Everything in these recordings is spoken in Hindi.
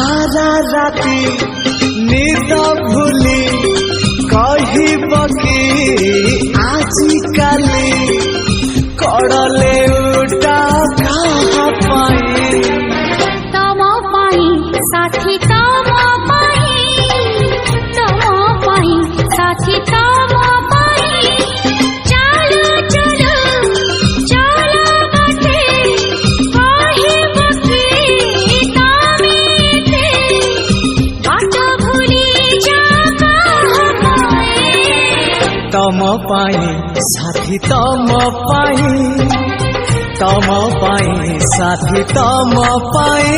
सारा राति निदा भूली कहब कि आजी काली कड़ले उठा कहा पाई तम पाई साथी तम पाई साथी तम पाई चलो चलो चलो बाटे कहब कि तमेते बाट भूली जा कहा पाई तम पाई साथी तम पाई साथी तम पाई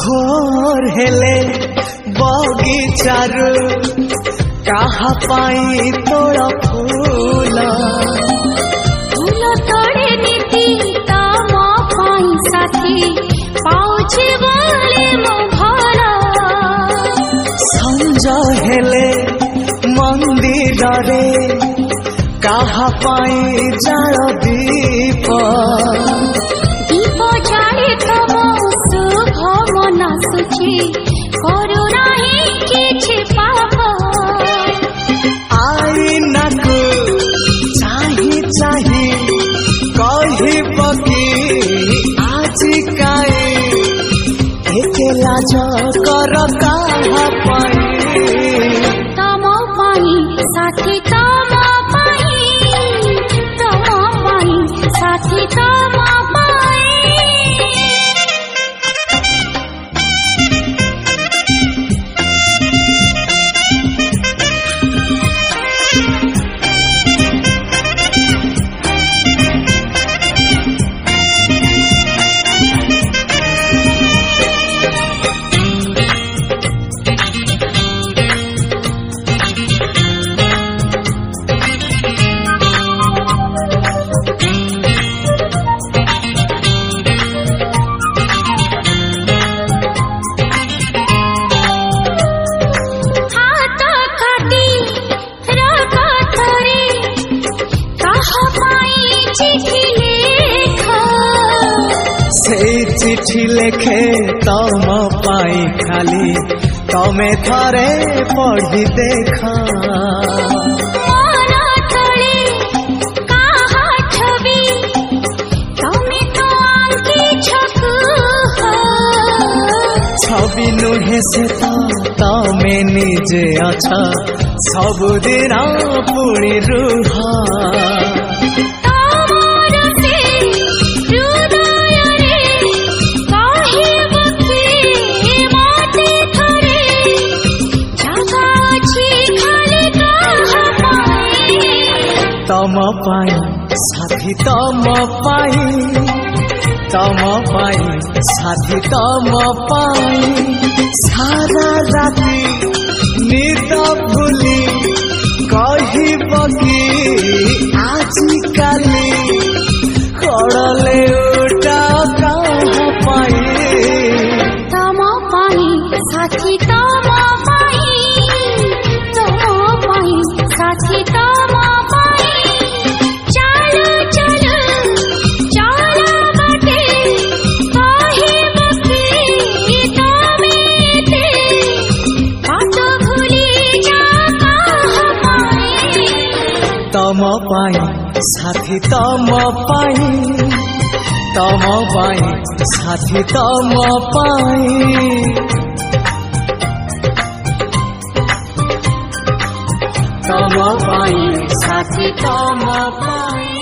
घोर हेले बगीचारू कहा पाई तोड़ फूल फूल तोड़े नीति तम पाई साथी पाउछे बोले मो भल संज हेले मंदिर रे कहा पाई जाल दीप दीप जाले तम शुभ मन सुची करू नाही किछि पाप आई नाकु चाही चाही कहब कि आजी काई एके लाज कर कहा पाई तम पाई साथी तम पाई साथी तम पाई चिठी लेखे तम पाई खाली तमे थरे पढ़ी देखा छवि नुहे से तो तमे निजे अच्छा सबुदिन पुणी रुह तम पाई साथी तम पाई साथी तम पाई सारा राति निदा भूली कहब कि आजी काली कड़ले उठा कहा पाई तम पाई साथी तम पाई साथी तम तम पाई साथी तम पाई साथी तम पाई तम पाई साथी तम पाई।